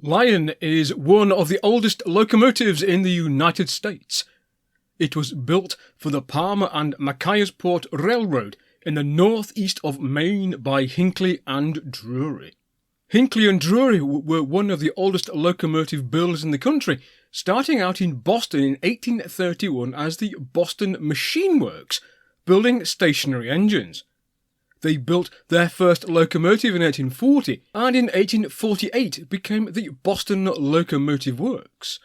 Lion is one of the oldest locomotives in the United States. It was built for the Palmer and Machiasport Railroad in the northeast of Maine by Hinckley and Drury. Hinckley and Drury were one of the oldest locomotive builders in the country, starting out in Boston in 1831 as the Boston Machine Works, building stationary engines. They built their first locomotive in 1840, and in 1848 became the Boston Locomotive Works.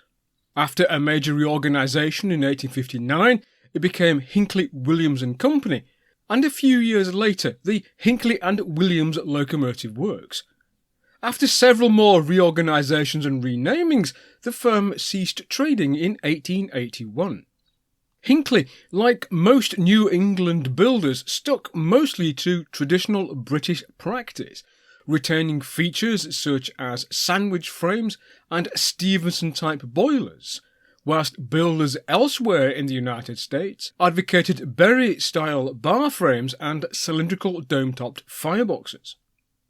After a major reorganisation in 1859, it became Hinckley, Williams and Company, and a few years later the Hinckley and Williams Locomotive Works. After several more reorganisations and renamings, the firm ceased trading in 1881. Hinckley, like most New England builders, stuck mostly to traditional British practice, retaining features such as sandwich frames and Stephenson-type boilers, whilst builders elsewhere in the United States advocated Berry-style bar frames and cylindrical dome-topped fireboxes.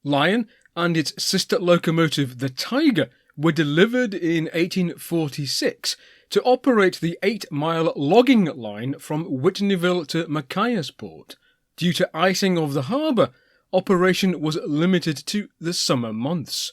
Lion and its sister locomotive, the Tiger, were delivered in 1846 to operate the 8-mile logging line from Whitneyville to Machiasport. Due to icing of the harbour, operation was limited to the summer months.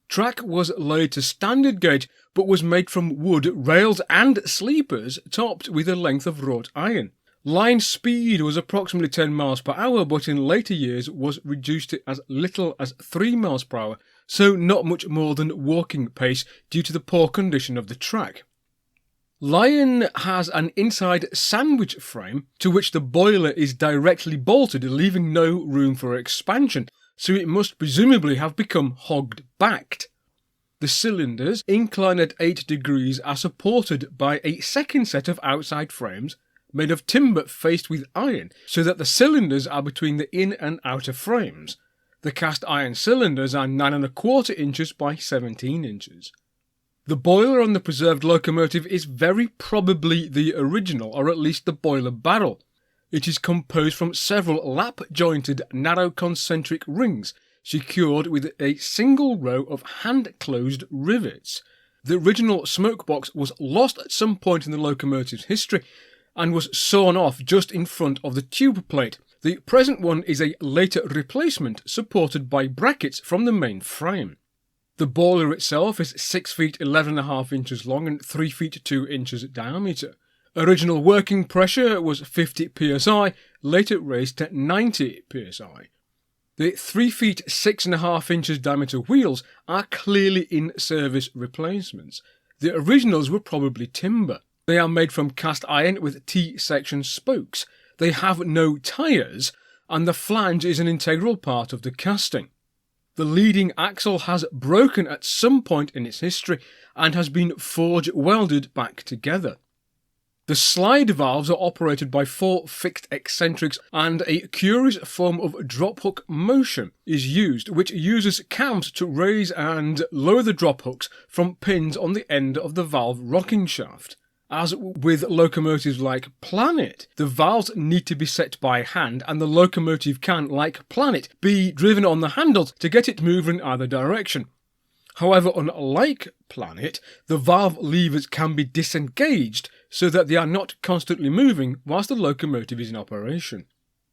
Track was laid to standard gauge but was made from wood, rails and sleepers topped with a length of wrought iron. Line speed was approximately 10 miles per hour, but in later years was reduced to as little as 3 miles per hour, so not much more than walking pace due to the poor condition of the track. Lion has an inside sandwich frame to which the boiler is directly bolted, leaving no room for expansion, so it must presumably have become hogged-backed. The cylinders, inclined at 8 degrees, are supported by a second set of outside frames made of timber faced with iron, so that the cylinders are between the in and outer frames. The cast iron cylinders are 9 1/4 inches by 17 inches. The boiler on the preserved locomotive is very probably the original, or at least the boiler barrel. It is composed from several lap-jointed, narrow concentric rings, secured with a single row of hand-closed rivets. The original smoke box was lost at some point in the locomotive's history, and was sawn off just in front of the tube plate. The present one is a later replacement supported by brackets from the main frame. The boiler itself is 6 feet 11 1/2 inches long and 3 feet 2 inches diameter. Original working pressure was 50 psi, later raised to 90 psi. The 3 feet 6 1/2 inches diameter wheels are clearly in-service replacements. The originals were probably timber. They are made from cast iron with T-section spokes. They have no tyres, and the flange is an integral part of the casting. The leading axle has broken at some point in its history and has been forge-welded back together. The slide valves are operated by 4 fixed eccentrics, and a curious form of drop-hook motion is used, which uses cams to raise and lower the drop hooks from pins on the end of the valve rocking shaft. As with locomotives like Planet, the valves need to be set by hand, and the locomotive can, like Planet, be driven on the handles to get it moving in either direction. However, unlike Planet, the valve levers can be disengaged so that they are not constantly moving whilst the locomotive is in operation.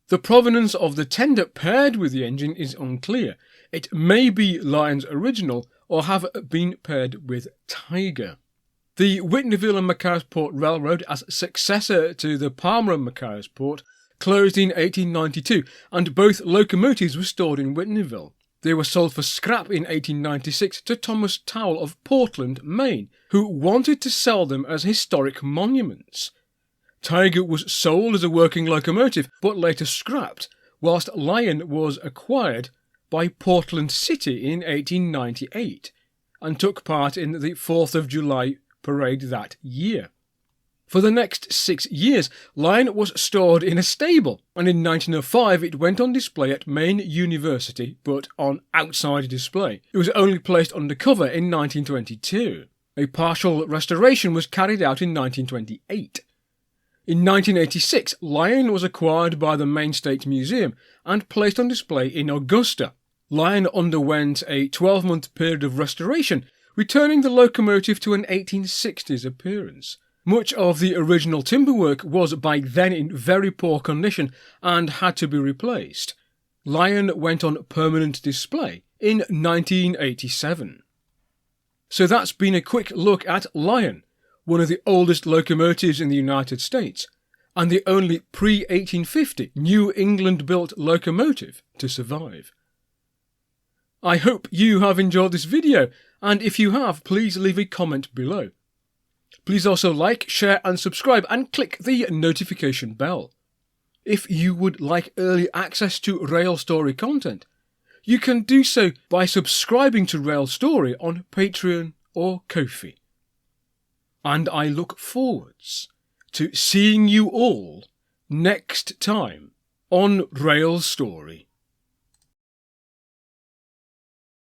The provenance of the tender paired with the engine is unclear. It may be Lion's original or have been paired with Tiger. The Whitneyville and Machiasport Railroad, as successor to the Palmer and Machiasport, closed in 1892, and both locomotives were stored in Whitneyville. They were sold for scrap in 1896 to Thomas Towle of Portland, Maine, who wanted to sell them as historic monuments. Tiger was sold as a working locomotive, but later scrapped, whilst Lion was acquired by Portland City in 1898, and took part in the 4th of July parade that year. For the next 6 years, Lion was stored in a stable, and in 1905 it went on display at Maine University, but on outside display. It was only placed under cover in 1922. A partial restoration was carried out in 1928. In 1986, Lion was acquired by the Maine State Museum and placed on display in Augusta. Lion underwent a 12-month period of restoration, returning the locomotive to an 1860s appearance. Much of the original timberwork was by then in very poor condition and had to be replaced. Lion went on permanent display in 1987. So that's been a quick look at Lion, one of the oldest locomotives in the United States, and the only pre-1850 New England-built locomotive to survive. I hope you have enjoyed this video, and if you have, please leave a comment below. Please also like, share and subscribe and click the notification bell. If you would like early access to Rail Story content, you can do so by subscribing to Rail Story on Patreon or Ko-fi. And I look forwards to seeing you all next time on Rail Story.